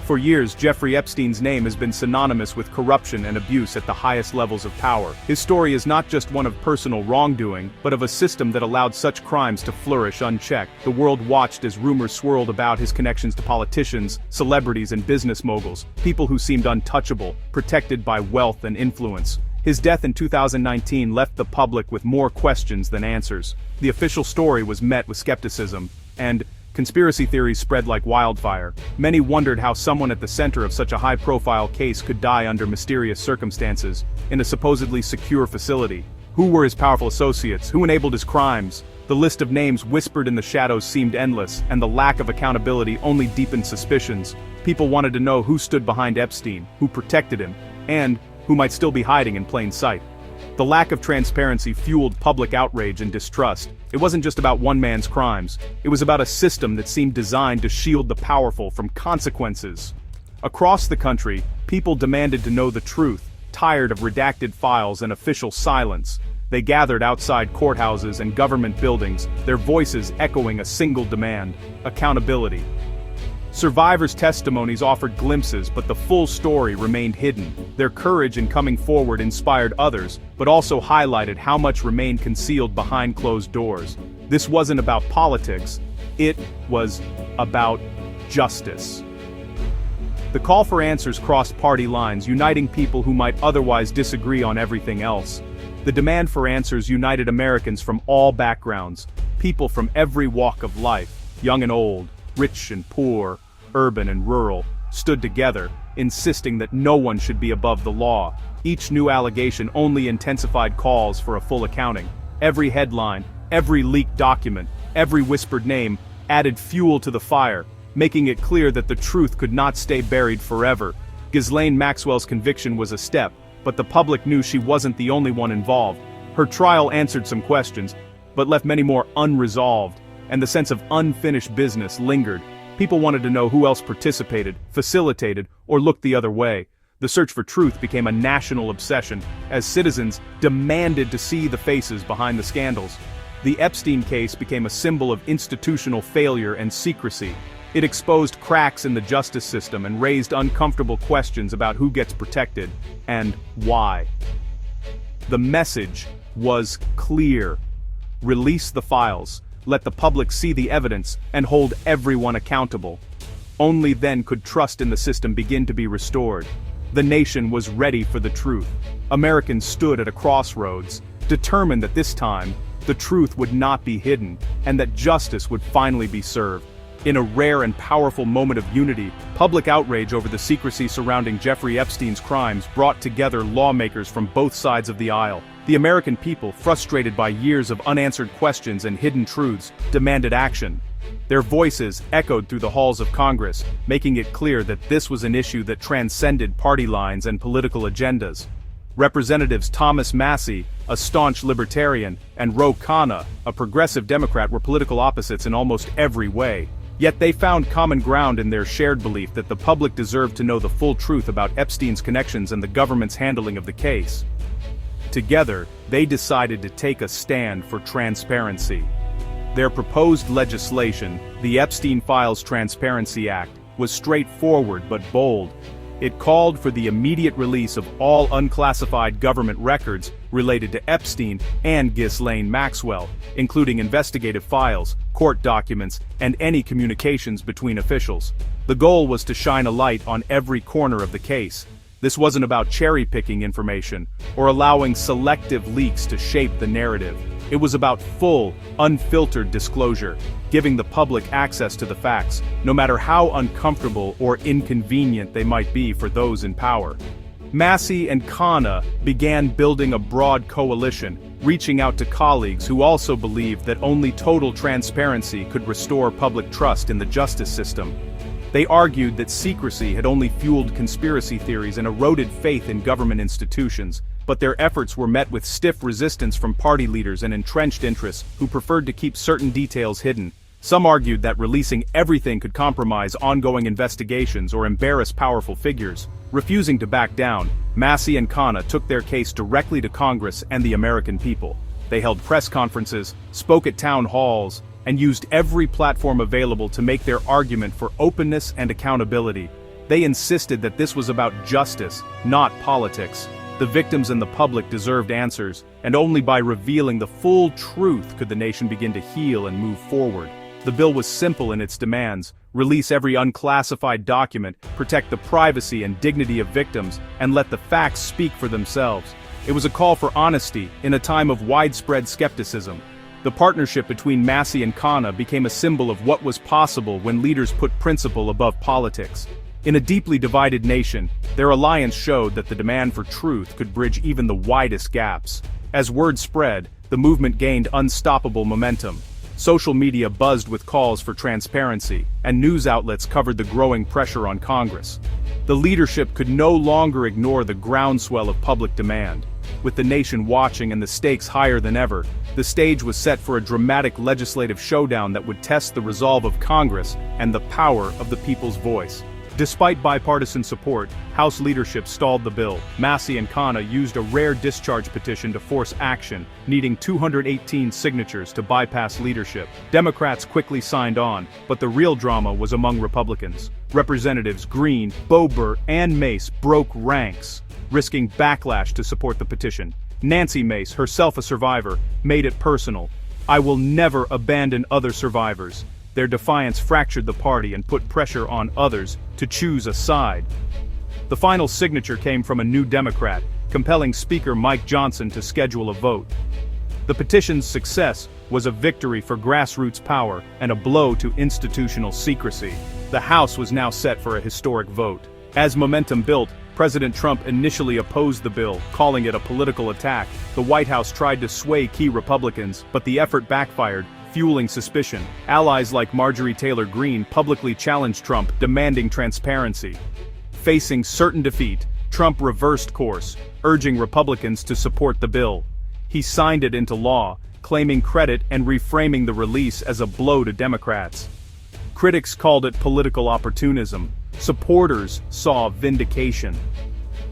For years, Jeffrey Epstein's name has been synonymous with corruption and abuse at the highest levels of power. His story is not just one of personal wrongdoing, but of a system that allowed such crimes to flourish unchecked. The world watched as rumors swirled about his connections to politicians, celebrities and business moguls, people who seemed untouchable, protected by wealth and influence. His death in 2019 left the public with more questions than answers. The official story was met with skepticism, and conspiracy theories spread like wildfire. Many wondered how someone at the center of such a high-profile case could die under mysterious circumstances, in a supposedly secure facility. Who were his powerful associates? Who enabled his crimes? The list of names whispered in the shadows seemed endless, and the lack of accountability only deepened suspicions. People wanted to know who stood behind Epstein, who protected him, and who might still be hiding in plain sight. The lack of transparency fueled public outrage and distrust. It wasn't just about one man's crimes. It was about a system that seemed designed to shield the powerful from consequences. Across the country, people demanded to know the truth, tired of redacted files and official silence. They gathered outside courthouses and government buildings, their voices echoing a single demand: accountability. Survivors' testimonies offered glimpses, but the full story remained hidden. Their courage in coming forward inspired others, but also highlighted how much remained concealed behind closed doors. This wasn't about politics, it was about justice. The call for answers crossed party lines, uniting people who might otherwise disagree on everything else. The demand for answers united Americans from all backgrounds, people from every walk of life, young and old, rich and poor, urban and rural, stood together, insisting that no one should be above the law. Each new allegation only intensified calls for a full accounting. Every headline, every leaked document, every whispered name added fuel to the fire, making it clear that the truth could not stay buried forever. Ghislaine Maxwell's conviction was a step, but the public knew she wasn't the only one involved. Her trial answered some questions, but left many more unresolved, and the sense of unfinished business lingered. People wanted to know who else participated, facilitated, or looked the other way. The search for truth became a national obsession, as citizens demanded to see the faces behind the scandals. The Epstein case became a symbol of institutional failure and secrecy. It exposed cracks in the justice system and raised uncomfortable questions about who gets protected, and why. The message was clear: release the files. Let the public see the evidence, and hold everyone accountable. Only then could trust in the system begin to be restored. The nation was ready for the truth. Americans stood at a crossroads, determined that this time, the truth would not be hidden, and that justice would finally be served. In a rare and powerful moment of unity, public outrage over the secrecy surrounding Jeffrey Epstein's crimes brought together lawmakers from both sides of the aisle. The American people, frustrated by years of unanswered questions and hidden truths, demanded action. Their voices echoed through the halls of Congress, making it clear that this was an issue that transcended party lines and political agendas. Representatives Thomas Massie, a staunch libertarian, and Ro Khanna, a progressive Democrat, were political opposites in almost every way. Yet they found common ground in their shared belief that the public deserved to know the full truth about Epstein's connections and the government's handling of the case. Together, they decided to take a stand for transparency. Their proposed legislation, the Epstein Files Transparency Act, was straightforward but bold. It called for the immediate release of all unclassified government records related to Epstein and Ghislaine Maxwell, including investigative files, court documents, and any communications between officials. The goal was to shine a light on every corner of the case. This wasn't about cherry-picking information, or allowing selective leaks to shape the narrative. It was about full, unfiltered disclosure, giving the public access to the facts, no matter how uncomfortable or inconvenient they might be for those in power. Massie and Khanna began building a broad coalition, reaching out to colleagues who also believed that only total transparency could restore public trust in the justice system. They argued that secrecy had only fueled conspiracy theories and eroded faith in government institutions, but their efforts were met with stiff resistance from party leaders and entrenched interests who preferred to keep certain details hidden. Some argued that releasing everything could compromise ongoing investigations or embarrass powerful figures. Refusing to back down, Massie and Khanna took their case directly to Congress and the American people. They held press conferences, spoke at town halls, and used every platform available to make their argument for openness and accountability. They insisted that this was about justice, not politics. The victims and the public deserved answers, and only by revealing the full truth could the nation begin to heal and move forward. The bill was simple in its demands: release every unclassified document, protect the privacy and dignity of victims, and let the facts speak for themselves. It was a call for honesty in a time of widespread skepticism. The partnership between Massey and Khanna became a symbol of what was possible when leaders put principle above politics. In a deeply divided nation, their alliance showed that the demand for truth could bridge even the widest gaps. As word spread, the movement gained unstoppable momentum. Social media buzzed with calls for transparency, and news outlets covered the growing pressure on Congress. The leadership could no longer ignore the groundswell of public demand. With the nation watching and the stakes higher than ever, the stage was set for a dramatic legislative showdown that would test the resolve of Congress and the power of the people's voice. Despite bipartisan support, House leadership stalled the bill. Massey and Khanna used a rare discharge petition to force action, needing 218 signatures to bypass leadership. Democrats quickly signed on, but the real drama was among Republicans. Representatives Green, Boebert, and Mace broke ranks, risking backlash to support the petition. Nancy Mace, herself a survivor, made it personal. "I will never abandon other survivors." Their defiance fractured the party and put pressure on others to choose a side. The final signature came from a New Democrat, compelling Speaker Mike Johnson to schedule a vote. The petition's success was a victory for grassroots power and a blow to institutional secrecy. The House was now set for a historic vote. As momentum built, President Trump initially opposed the bill, calling it a political attack. The White House tried to sway key Republicans, but the effort backfired, fueling suspicion. Allies like Marjorie Taylor Greene publicly challenged Trump, demanding transparency. Facing certain defeat, Trump reversed course, urging Republicans to support the bill. He signed it into law, claiming credit and reframing the release as a blow to Democrats. Critics called it political opportunism. Supporters saw vindication.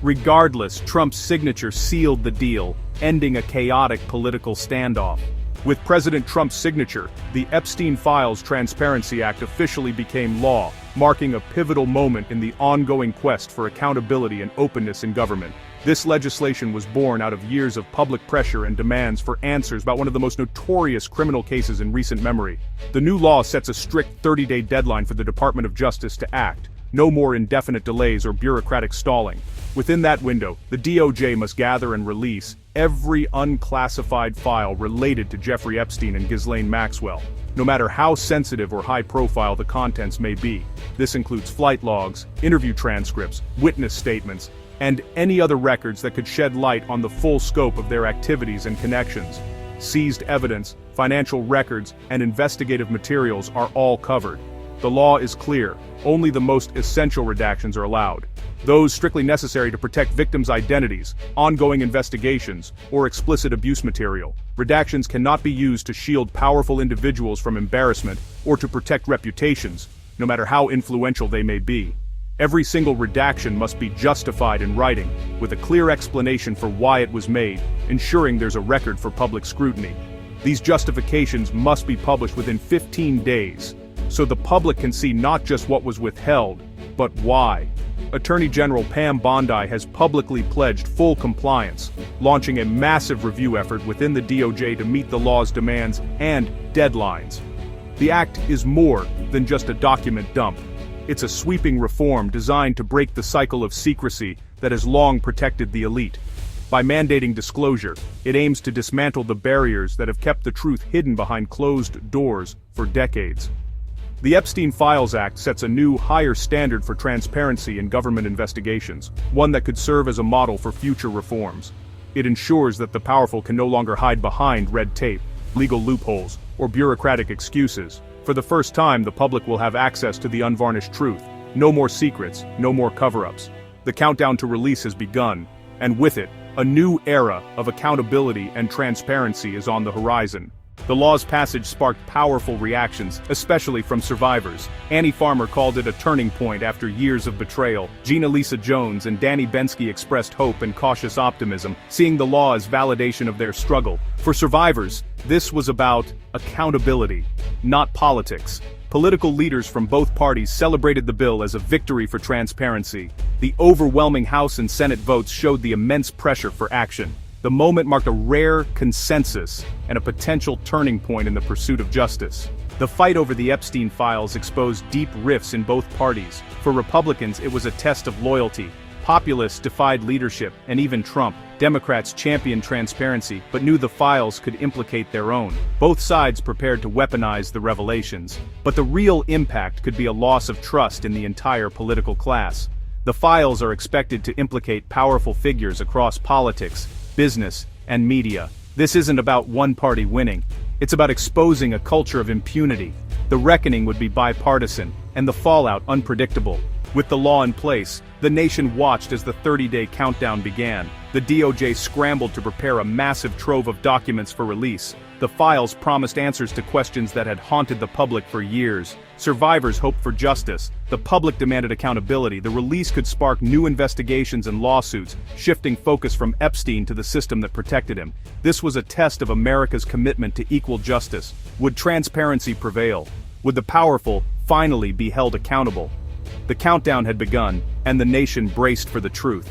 Regardless, Trump's signature sealed the deal, ending a chaotic political standoff. With President Trump's signature, the Epstein Files Transparency Act officially became law, marking a pivotal moment in the ongoing quest for accountability and openness in government. This legislation was born out of years of public pressure and demands for answers about one of the most notorious criminal cases in recent memory. The new law sets a strict 30-day deadline for the Department of Justice to act. No more indefinite delays or bureaucratic stalling. Within that window, the DOJ must gather and release every unclassified file related to Jeffrey Epstein and Ghislaine Maxwell, no matter how sensitive or high-profile the contents may be. This includes flight logs, interview transcripts, witness statements, and any other records that could shed light on the full scope of their activities and connections. Seized evidence, financial records, and investigative materials are all covered. The law is clear: only the most essential redactions are allowed. Those strictly necessary to protect victims' identities, ongoing investigations, or explicit abuse material. Redactions cannot be used to shield powerful individuals from embarrassment or to protect reputations, no matter how influential they may be. Every single redaction must be justified in writing, with a clear explanation for why it was made, ensuring there's a record for public scrutiny. These justifications must be published within 15 days, so the public can see not just what was withheld, but why. Attorney General Pam Bondi has publicly pledged full compliance, launching a massive review effort within the DOJ to meet the law's demands and deadlines. The act is more than just a document dump. It's a sweeping reform designed to break the cycle of secrecy that has long protected the elite. By mandating disclosure, it aims to dismantle the barriers that have kept the truth hidden behind closed doors for decades. The Epstein Files Act sets a new, higher standard for transparency in government investigations, one that could serve as a model for future reforms. It ensures that the powerful can no longer hide behind red tape, legal loopholes, or bureaucratic excuses. For the first time, the public will have access to the unvarnished truth. No more secrets, no more cover-ups. The countdown to release has begun, and with it, a new era of accountability and transparency is on the horizon. The law's passage sparked powerful reactions, especially from survivors. Annie Farmer called it a turning point after years of betrayal. Gina Lisa Jones and Danny Bensky expressed hope and cautious optimism, seeing the law as validation of their struggle. For survivors, this was about accountability, not politics. Political leaders from both parties celebrated the bill as a victory for transparency. The overwhelming House and Senate votes showed the immense pressure for action. The moment marked a rare consensus and a potential turning point in the pursuit of justice. The fight over the Epstein files exposed deep rifts in both parties. For Republicans, it was a test of loyalty. Populists defied leadership, and even Trump. Democrats championed transparency, but knew the files could implicate their own. Both sides prepared to weaponize the revelations. But the real impact could be a loss of trust in the entire political class. The files are expected to implicate powerful figures across politics, business, and media. This isn't about one party winning. It's about exposing a culture of impunity. The reckoning would be bipartisan, and the fallout unpredictable. With the law in place, the nation watched as the 30-day countdown began. The DOJ scrambled to prepare a massive trove of documents for release. The files promised answers to questions that had haunted the public for years. Survivors hoped for justice. The public demanded accountability. The release could spark new investigations and lawsuits, shifting focus from Epstein to the system that protected him. This was a test of America's commitment to equal justice. Would transparency prevail? Would the powerful finally be held accountable? The countdown had begun, and the nation braced for the truth.